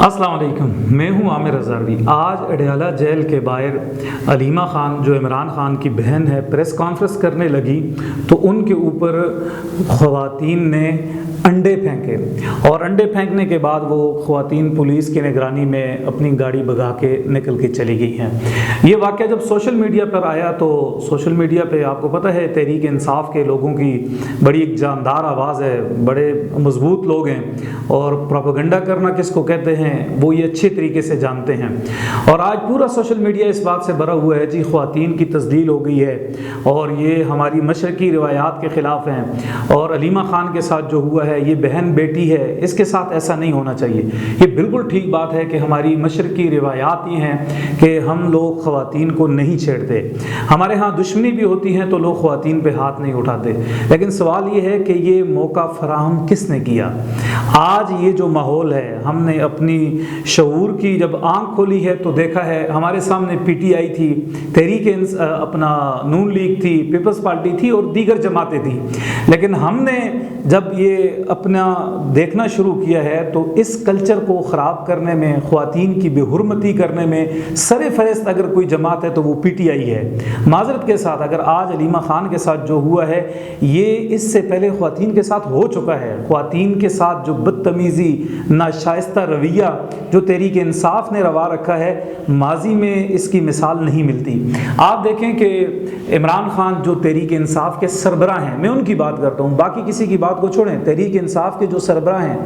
السلام علیکم، میں ہوں عامر ہزاروی۔ آج اڈیالہ جیل کے باہر علیمہ خان جو عمران خان کی بہن ہے پریس کانفرنس کرنے لگی تو ان کے اوپر خواتین نے انڈے پھینکے، اور انڈے پھینکنے کے بعد وہ خواتین پولیس کی نگرانی میں اپنی گاڑی بھگا کے نکل کے چلی گئی ہیں۔ یہ واقعہ جب سوشل میڈیا پر آیا تو سوشل میڈیا پہ آپ کو پتہ ہے تحریک انصاف کے لوگوں کی بڑی ایک جاندار آواز ہے، بڑے مضبوط لوگ ہیں، اور پروپیگنڈا کرنا کس کو کہتے ہیں وہ یہ اچھے طریقے سے جانتے ہیں۔ اور آج پورا سوشل میڈیا اس بات سے بھرا ہوا ہے جی خواتین کی تذلیل ہو گئی ہے اور یہ ہماری مشرقی روایات کے خلاف ہیں، اور علیمہ خان کے ساتھ جو ہوا ہے یہ بہن بیٹی ہے، اس کے ساتھ ایسا نہیں ہونا چاہیے۔ یہ بالکل ٹھیک بات ہے کہ ہماری مشرقی روایات یہ ہیں کہ ہم لوگ خواتین کو نہیں چھیڑتے، ہمارے ہاں دشمنی بھی ہوتی ہے تو لوگ خواتین پہ ہاتھ نہیں اٹھاتے، لیکن سوال یہ ہے کہ یہ موقع فراہم کس نے کیا؟ آج یہ جو ماحول ہے، ہم نے اپنی شعور کی جب آنکھ کھولی ہے تو دیکھا ہے ہمارے سامنے پی ٹی آئی تھی، تحریک اپنا نون لیگ تھی، پیپلز پارٹی تھی اور دیگر جماعتیں تھیں، لیکن ہم نے جب یہ اپنا دیکھنا شروع کیا ہے تو اس کلچر کو خراب کرنے میں، خواتین کی بے حرمتی کرنے میں سر فہرست اگر کوئی جماعت ہے تو وہ پی ٹی آئی ہے۔ معذرت کے ساتھ اگر آج علیمہ خان کے ساتھ جو ہوا ہے یہ اس سے پہلے خواتین کے ساتھ ہو چکا ہے، خواتین کے ساتھ جو بدتمیزی، ناشائستہ رویہ جو تحریک انصاف نے روا رکھا ہے، ماضی میں اس کی مثال نہیں ملتی۔ آپ دیکھیں کہ عمران خان جو تحریک انصاف کے سربراہ ہیں، میں ان کی بات کرتا ہوں، باقی کسی کی بات کو چھوڑیں، تحریک انصاف کے جو سربراہ ہیں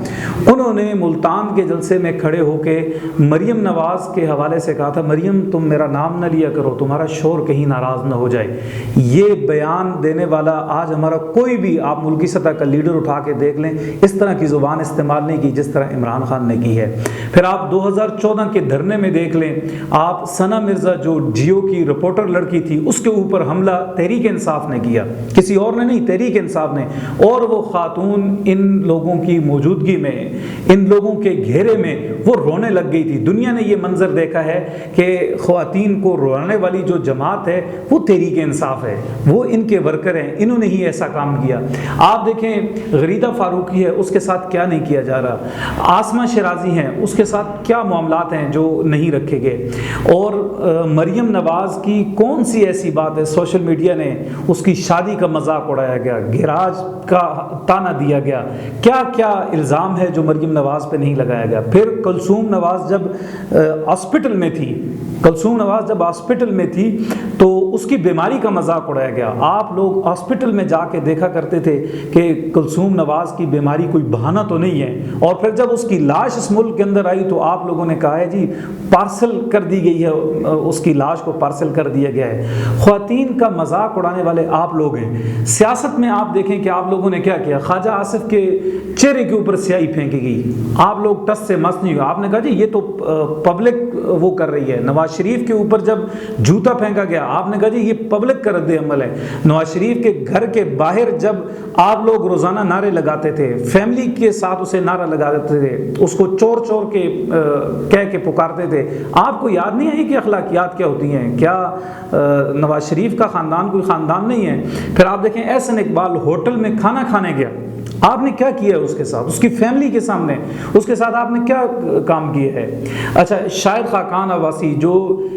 انہوں نے ملتان کے جلسے میں کھڑے ہو کے مریم نواز کے حوالے سے کہا تھا مریم تم میرا نام نہ لیا کرو، تمہارا شور کہیں ناراض نہ ہو جائے۔ یہ بیان دینے والا آج ہمارا کوئی بھی آپ ملکی سطح کا لیڈر اٹھا کے دیکھ لیں اس طرح کی زبان استعمال نہیں کی جس طرح عمران خان نے کی ہے۔ پھر آپ 2014 کے دھرنے میں دیکھ لیں، آپ ثنا مرزا جو جیو کی رپورٹر لڑکی تھی اس کے اوپر حملہ تحریک انصاف نے کیا، کسی اور نے نہیں، تحریک انصاف نے، اور وہ خاتون ان لوگوں کی موجودگی میں، ان لوگوں کے گھیرے میں وہ رونے لگ گئی تھی۔ دنیا نے یہ منظر دیکھا ہے کہ خواتین کو رونے والی جو جماعت ہے وہ تحریک انصاف ہے، وہ ان کے ورکر ہیں، انہوں نے ہی ایسا کام کیا۔ آپ دیکھیں غریدہ فاروقی ہے، اس کے ساتھ کیا نہیں کیا جا رہا، آسمہ شیرازی ہیں، اس کے ساتھ کیا معاملات ہیں جو نہیں رکھے گئے، اور مریم نواز کی کون سی ایسی بات ہے سوشل میڈیا نے اس کی شادی کا مذاق اڑایا گیا، گراج کا تانا دیا گیا، کیا کیا الزام ہے جو مریم نواز پہ نہیں لگایا گیا۔ پھر کلثوم نواز جب ہاسپٹل میں تھی، تو اس کی بیماری کا مذاق اڑایا گیا۔ آپ لوگ ہاسپٹل میں جا کے دیکھا کرتے تھے کہ کلثوم نواز کی بیماری کوئی بہانہ تو نہیں ہے، اور پھر جب اس کی لاش اس ملک کے اندر آئی تو آپ لوگوں نے کہا ہے جی پارسل کر دی گئی ہے، اس کی لاش کو پارسل کر دیا گیا ہے۔ خواتین کا مذاق اڑانے والے آپ لوگ ہیں۔ سیاست میں آپ دیکھیں کہ آپ لوگوں نے کیا کیا، خواجہ آصف کے چہرے کے اوپر سیاہی پھینکی گئی، آپ لوگ ٹس سے مس نہیں ہوئے، آپ نے کہا جی یہ تو پبلک وہ کر رہی ہے۔ نواز شریف کے اوپر جب جوتا پھینکا گیا آپ نے کہا جی یہ پبلک کا رد عمل ہے۔ نواز شریف کے گھر کے باہر جب آپ لوگ روزانہ نعرے لگاتے تھے، فیملی کے ساتھ اسے نعرہ لگا دیتے تھے، اس کو چور چور کے کہہ کے پکارتے تھے، آپ کو یاد نہیں آئی کہ اخلاقیات کیا ہوتی ہیں؟ کیا نواز شریف کا خاندان کوئی خاندان نہیں ہے؟ پھر آپ دیکھیں احسن اقبال ہوٹل میں کھانا کھانے گیا، آپ نے کیا کیا ہے اس کے ساتھ، اس کی فیملی کے سامنے اس کے ساتھ آپ نے کیا کام کیا ہے؟ اچھا شاہد خاقان عباسی جو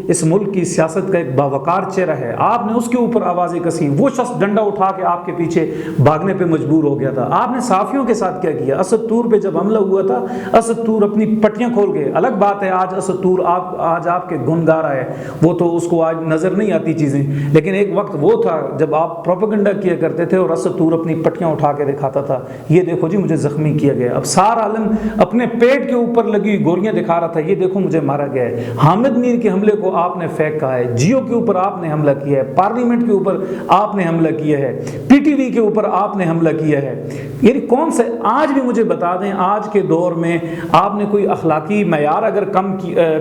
اس ملک کی سیاست کا ایک باوقار چہرہ ہے، آپ نے اس کے اوپر آوازیں کسی، وہ شخص ڈنڈا اٹھا کے آپ کے پیچھے بھاگنے پہ مجبور ہو گیا تھا۔ آپ نے صحافیوں کے ساتھ کیا کیا؟ اسد طور پہ جب حملہ ہوا تھا اسد طور اپنی پٹیاں کھول گئے، الگ بات ہے آج اسد طور آج آپ کے گن گا رہا ہے، وہ تو اس کو آج نظر نہیں آتی چیزیں، لیکن ایک وقت وہ تھا جب آپ پروپیگنڈا کیا کرتے تھے اور اسد طور اپنی پٹیاں اٹھا کے دکھاتا تھا، یہ دیکھو جی مجھے زخمی کیا گیا۔ اب سار عالم اپنے پیٹ کے اوپر لگی گولیاں دکھا رہا تھا، یہ دیکھو مجھے مارا گیا ہے۔ حامد میر کے حملے کو آپ نے فیک کہا ہے، جیو کے اوپر آپ نے حملہ کیا ہے، پارلیمنٹ کے اوپر آپ نے حملہ کیا ہے، پی ٹی وی کے اوپر آپ نے حملہ کیا ہے۔ یعنی کون سے آج بھی مجھے بتا دیں آج کے دور میں آپ نے کوئی اخلاقی معیار اگر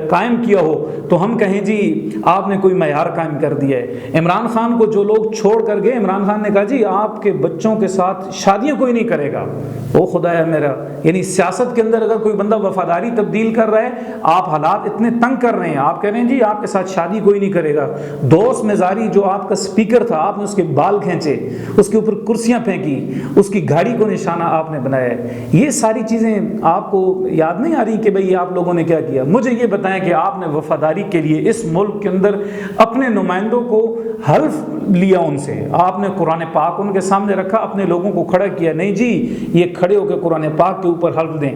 قائم کیا ہو تو ہم کہیں جی آپ نے کوئی معیار قائم کر دیا ہے۔ عمران خان کو جو لوگ چھوڑ کر گئے، عمران خان نے کہا جی آپ کے بچوں کے ساتھ شادیاں کوئی نہیں کرے کرے گا؟ او خدایا میرا، یعنی سیاست کے اندر اگر کوئی بندہ وفاداری تبدیل کر رہا ہے، آپ حالات اتنے تنگ کر رہے ہیں، آپ کہہ رہے ہیں جی آپ کے ساتھ شادی کوئی نہیں کرے گا، دوست مزاری جو آپ کا سپیکر تھا آپ نے اس کے بال کھینچے، اس کے اوپر کرسیاں پھینکی، اس کی گاڑی کو نشانہ آپ نے بنایا ہے، یہ ساری چیزیں آپ کو یاد نہیں آ رہی کہ بھئی آپ لوگوں نے کیا کیا؟ مجھے یہ بتائیں کہ آپ نے وفاداری کے لیے اس ملک کے اندر اپنے نمائندوں کو حلف لیا، ان سے آپ نے قرآن پاک ان کے سامنے رکھا، اپنے لوگوں کو کھڑا کیا، نہیں جی یہ کھڑے ہو کے قرآن پاک کے اوپر حلف دیں۔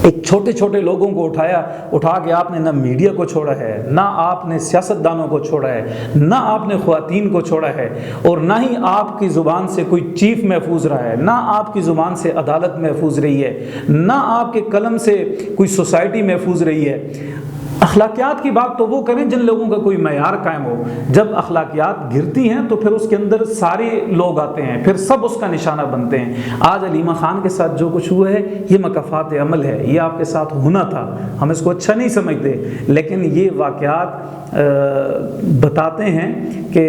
ایک چھوٹے چھوٹے لوگوں کو اٹھا کے آپ نے نہ میڈیا کو چھوڑا ہے، نہ آپ نے سیاستدانوں کو چھوڑا ہے، نہ آپ نے خواتین کو چھوڑا ہے، اور نہ ہی آپ کی زبان سے کوئی چیف محفوظ رہا ہے، نہ آپ کی زبان سے عدالت محفوظ رہی ہے، نہ آپ کے قلم سے کوئی سوسائٹی محفوظ رہی ہے۔ اخلاقیات کی بات تو وہ کریں جن لوگوں کا کوئی معیار قائم ہو، جب اخلاقیات گرتی ہیں تو پھر اس کے اندر سارے لوگ آتے ہیں، پھر سب اس کا نشانہ بنتے ہیں۔ آج علیمہ خان کے ساتھ جو کچھ ہوا ہے یہ مکافات عمل ہے، یہ آپ کے ساتھ ہونا تھا، ہم اس کو اچھا نہیں سمجھتے، لیکن یہ واقعات بتاتے ہیں کہ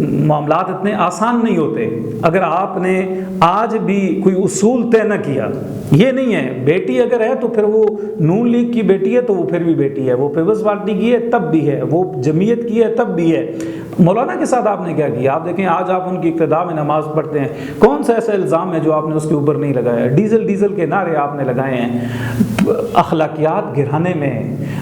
معاملات اتنے آسان نہیں ہوتے۔ اگر آپ نے آج بھی کوئی اصول طے نہ کیا، یہ نہیں ہے بیٹی اگر ہے تو پھر وہ نون لیگ کی بیٹی ہے تو وہ پھر بھی بیٹی ہے، وہ پیپلز پارٹی کی ہے تب بھی ہے، وہ جمعیت کی ہے تب بھی ہے۔ مولانا کے ساتھ آپ نے کیا کیا؟ آپ دیکھیں آج آپ ان کی ابتدا میں نماز پڑھتے ہیں، کون سا ایسا الزام ہے جو آپ نے اس کے اوپر نہیں لگایا؟ ڈیزل کے نعرے آپ نے لگائے ہیں، اخلاقیات گرانے میں،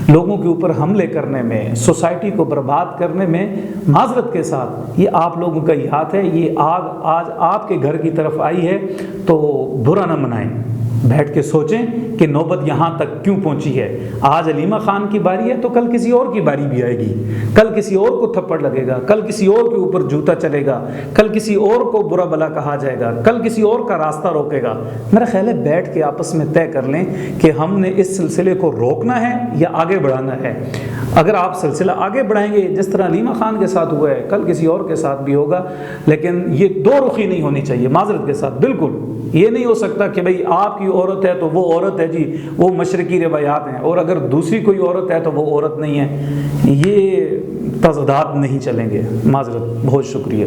لوگوں کے اوپر حملے کرنے میں، سوسائٹی کو برباد کرنے میں، معذرت کے ساتھ یہ آپ لوگوں کا ہی ہاتھ ہے۔ یہ آگ آج آپ کے گھر کی طرف آئی ہے تو برا نہ منائیں، بیٹھ کے سوچیں کہ نوبت یہاں تک کیوں پہنچی ہے۔ آج علیمہ خان کی باری ہے تو کل کسی اور کی باری بھی آئے گی، کل کسی اور کو تھپڑ لگے گا، کل کسی اور کے اوپر جوتا چلے گا، کل کسی اور کو برا بلا کہا جائے گا، کل کسی اور کا راستہ روکے گا۔ میرا خیال ہے بیٹھ کے آپس میں طے کر لیں کہ ہم نے اس سلسلے کو روکنا ہے یا آگے بڑھانا ہے۔ اگر آپ سلسلہ آگے بڑھائیں گے جس طرح علیمہ خان کے ساتھ ہوا ہے کل کسی اور کے ساتھ بھی ہوگا، لیکن یہ دو رخی نہیں ہونی چاہیے، معذرت کے ساتھ بالکل یہ نہیں ہو سکتا کہ بھئی آپ کی عورت ہے تو وہ عورت ہے جی، وہ مشرقی روایات ہیں، اور اگر دوسری کوئی عورت ہے تو وہ عورت نہیں ہے۔ یہ تضادات نہیں چلیں گے، معذرت، بہت شکریہ۔